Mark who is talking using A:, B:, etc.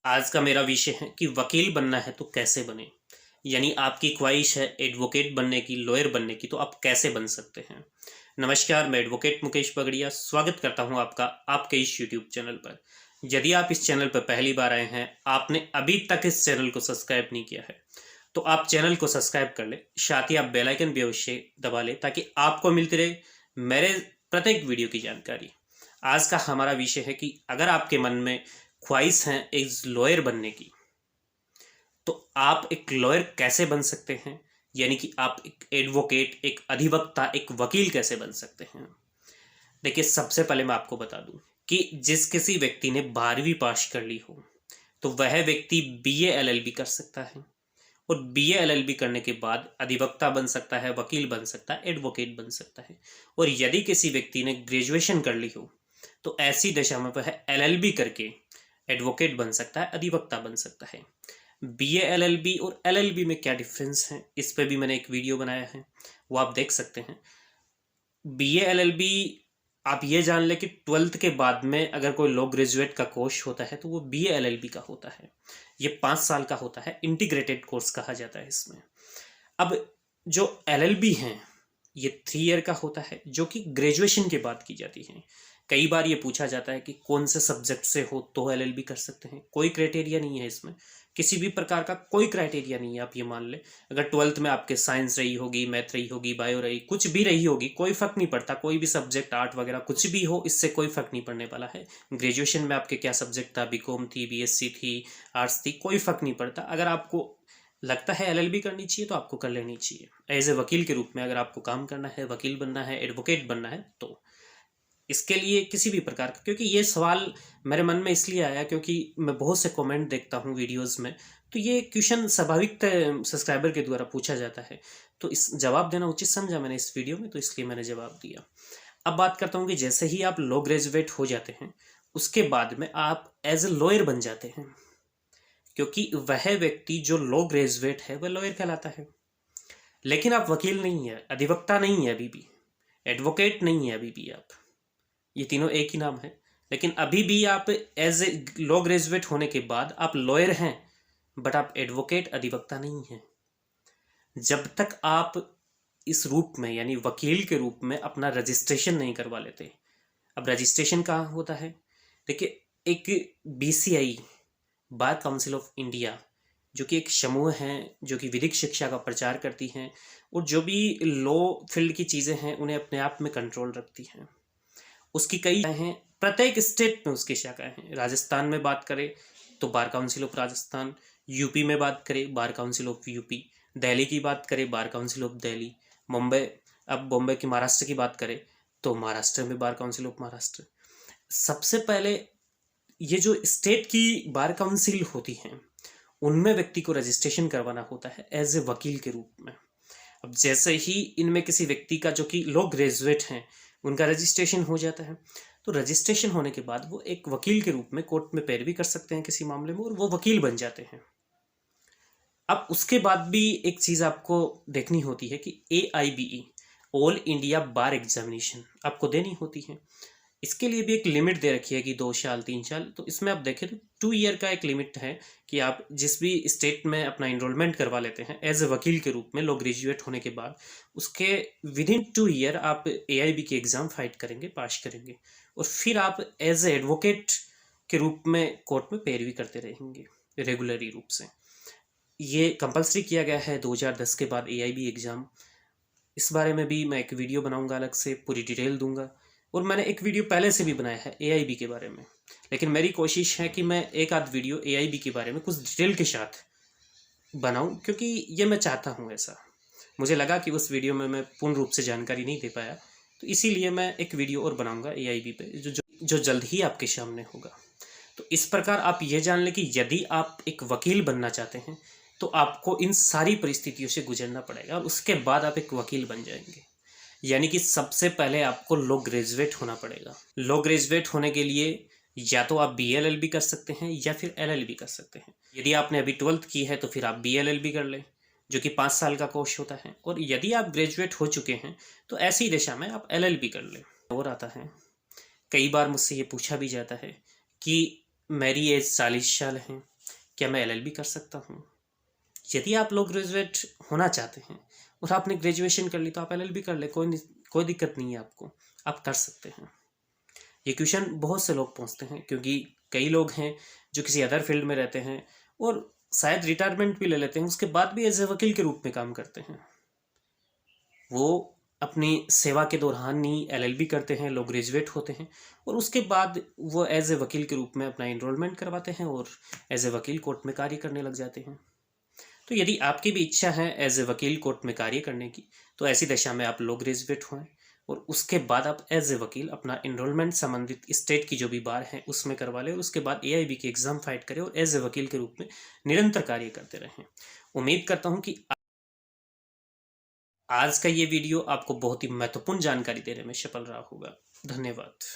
A: आज का मेरा विषय है कि वकील बनना है तो कैसे बने। यानी आपकी ख्वाहिश है एडवोकेट बनने की, लॉयर बनने की, तो आप कैसे बन सकते हैं। नमस्कार, मैं एडवोकेट मुकेश पगड़िया स्वागत करता हूं आपका आपके इस यूट्यूब चैनल पर। यदि आप इस चैनल पर पहली बार आए हैं, आपने अभी तक इस चैनल को सब्सक्राइब नहीं किया है, तो आप चैनल को सब्सक्राइब कर ले, साथ ही आप बेल आइकन भी अवश्य दबा ले ताकि आपको मिलती रहे मेरे प्रत्येक वीडियो की जानकारी। आज का हमारा विषय है कि अगर आपके मन में ख्वाहिश है एक लॉयर बनने की, तो आप एक लॉयर कैसे बन सकते हैं। यानी कि आप एक एडवोकेट, एक अधिवक्ता, एक वकील कैसे बन सकते हैं। देखिए, सबसे पहले मैं आपको बता दूं कि जिस किसी व्यक्ति ने 12वीं पास कर ली हो, तो वह व्यक्ति बीए एलएलबी कर सकता है, और बीए एलएलबी करने के बाद अधिवक्ता बन सकता है, वकील बन सकता है, एडवोकेट बन सकता है। और यदि किसी व्यक्ति ने ग्रेजुएशन कर ली हो, तो ऐसी दशा में वह एलएलबी करके एडवोकेट बन सकता है, अधिवक्ता बन सकता है। बीए एलएलबी और एलएलबी में क्या डिफरेंस है, इस पे भी मैंने एक वीडियो बनाया है, वो आप देख सकते हैं। बीए एलएलबी आप ये जान ले कि 12th के बाद में अगर कोई लॉ ग्रेजुएट का कोर्स होता है तो वो बीए एलएलबी का होता है। ये 5 साल का होता है, इंटीग्रेटेड कोर्स कहा जाता है इसमें। अब जो एलएलबी हैं, ये 3 ईयर का होता है, जो कि ग्रेजुएशन के बाद की जाती है। कई बार ये पूछा जाता है कि कौन से सब्जेक्ट से हो तो एलएलबी कर सकते हैं। कोई क्राइटेरिया नहीं है इसमें, किसी भी प्रकार का कोई क्राइटेरिया नहीं है। आप ये मान ले, अगर 12th में आपके साइंस रही होगी, मैथ रही होगी, बायो रही, कुछ भी रही होगी, कोई फर्क नहीं पड़ता। कोई भी सब्जेक्ट, आर्ट वगैरह कुछ भी हो, इससे कोई फर्क नहीं पड़ने वाला है। ग्रेजुएशन में आपके क्या सब्जेक्ट था, बीकॉम थी, बीएससी थी, आर्ट्स थी, कोई फर्क नहीं पड़ता। अगर आपको लगता है एलएलबी करनी चाहिए तो आपको कर लेनी चाहिए। एज ए वकील के रूप में अगर आपको काम करना है, वकील बनना है, एडवोकेट बनना है, तो इसके लिए किसी भी प्रकार का, क्योंकि ये सवाल मेरे मन में इसलिए आया क्योंकि मैं बहुत से कमेंट देखता हूँ वीडियोस में, तो ये क्वेश्चन स्वाभाविक सब्सक्राइबर के द्वारा पूछा जाता है, तो इस जवाब देना उचित समझा मैंने इस वीडियो में, तो इसलिए मैंने जवाब दिया। अब बात करता हूँ कि जैसे ही आप लॉ ग्रेजुएट हो जाते हैं, उसके बाद में आप एज ए लॉयर बन जाते हैं, क्योंकि वह व्यक्ति जो लॉ ग्रेजुएट है वह लॉयर कहलाता है। लेकिन आप वकील नहीं है, अधिवक्ता नहीं है अभी भी, एडवोकेट नहीं है अभी भी आप। ये तीनों एक ही नाम है, लेकिन अभी भी आप एज ए लॉ ग्रेजुएट होने के बाद आप लॉयर हैं, बट आप एडवोकेट, अधिवक्ता नहीं हैं। जब तक आप इस रूप में, यानी वकील के रूप में, अपना रजिस्ट्रेशन नहीं करवा लेते। अब रजिस्ट्रेशन कहाँ होता है? देखिए, एक BCI, bar council of India, जो कि एक समूह है जो कि विधिक शिक्षा का प्रचार करती हैं और जो भी लॉ फील्ड की चीज़ें हैं उन्हें अपने आप में कंट्रोल रखती हैं। उसकी कई हैं, प्रत्येक स्टेट में उसकी शाखाएं हैं। राजस्थान में बात करें तो bar council of Rajasthan, UP में बात करें bar council of UP, Delhi की बात करें bar council of Delhi, Mumbai, अब बॉम्बे की, महाराष्ट्र की बात करें तो महाराष्ट्र में बार काउंसिल ऑफ महाराष्ट्र। सबसे पहले ये जो स्टेट की बार काउंसिल होती हैं, उनमें व्यक्ति को रजिस्ट्रेशन करवाना होता है एज ए वकील के रूप में। अब जैसे ही इनमें किसी व्यक्ति का, जो कि लॉ ग्रेजुएट हैं, उनका रजिस्ट्रेशन हो जाता है, तो रजिस्ट्रेशन होने के बाद वो एक वकील के रूप में कोर्ट में पैरवी कर सकते हैं किसी मामले में, और वो वकील बन जाते हैं। अब उसके बाद भी एक चीज़ आपको देखनी होती है कि AIBE, ऑल इंडिया बार एग्जामिनेशन, आपको देनी होती है। इसके लिए भी एक लिमिट दे रखी है कि 2 साल 3 साल, तो इसमें आप देखें तो 2 ईयर का एक लिमिट है कि आप जिस भी स्टेट में अपना इनरोलमेंट करवा लेते हैं एज ए वकील के रूप में, लॉ ग्रेजुएट होने के बाद, उसके विदिन 2 ईयर आप AIB की एग्ज़ाम फाइट करेंगे, पास करेंगे, और फिर आप एज ए एडवोकेट के रूप में कोर्ट में पैरवी करते रहेंगे रेगुलरी रूप से। ये कंपलसरी किया गया है 2010 के बाद AIB एग्ज़ाम। इस बारे में भी मैं एक वीडियो बनाऊंगा, अलग से पूरी डिटेल दूंगा, और मैंने एक वीडियो पहले से भी बनाया है AIB के बारे में। लेकिन मेरी कोशिश है कि मैं एक आध वीडियो AIB के बारे में कुछ डिटेल के साथ बनाऊं, क्योंकि ये मैं चाहता हूं ऐसा। मुझे लगा कि उस वीडियो में मैं पूर्ण रूप से जानकारी नहीं दे पाया, तो इसीलिए मैं एक वीडियो और बनाऊंगा AIB पे, जो जल्द ही आपके सामने होगा। तो इस प्रकार आप ये जान लें कि यदि आप एक वकील बनना चाहते हैं तो आपको इन सारी परिस्थितियों से गुजरना पड़ेगा, और उसके बाद आप एक वकील बन जाएंगे। यानी कि सबसे पहले आपको लॉ ग्रेजुएट होना पड़ेगा। लॉ ग्रेजुएट होने के लिए या तो आप BLLB कर सकते हैं या फिर LLB कर सकते हैं। यदि आपने अभी 12th की है तो फिर आप BLLB कर लें, जो कि 5 साल का कोर्स होता है। और यदि आप ग्रेजुएट हो चुके हैं तो ऐसी दिशा में आप LLB कर लें। और आता है, कई बार मुझसे ये पूछा भी जाता है कि मेरी एज 40 साल है, क्या मैं एलएलबी कर सकता हूँ? यदि आप लोग ग्रेजुएट होना चाहते हैं और आपने ग्रेजुएशन कर ली तो आप एलएलबी कर ले, कोई दिक्कत नहीं है आपको, आप कर सकते हैं। ये क्वेश्चन बहुत से लोग पूछते हैं क्योंकि कई लोग हैं जो किसी अदर फील्ड में रहते हैं और शायद रिटायरमेंट भी ले लेते हैं, उसके बाद भी एज ए वकील के रूप में काम करते हैं। वो अपनी सेवा के दौरान ही एलएलबी करते हैं, लोग ग्रेजुएट होते हैं और उसके बाद वो एज ए वकील के रूप में अपना इनरोलमेंट करवाते हैं और एज ए वकील कोर्ट में कार्य करने लग जाते हैं। तो यदि आपकी भी इच्छा है एज ए वकील कोर्ट में कार्य करने की, तो ऐसी दशा में आप लोग ग्रेजुएट हों और उसके बाद आप एज ए वकील अपना इनरोलमेंट संबंधित स्टेट की जो भी बार है उसमें करवा लें और उसके बाद एआईबी की एग्ज़ाम फाइट करें और एज ए वकील के रूप में निरंतर कार्य करते रहें। उम्मीद करता हूँ कि आज का ये वीडियो आपको बहुत ही महत्वपूर्ण जानकारी देने में सफल रहा होगा। धन्यवाद।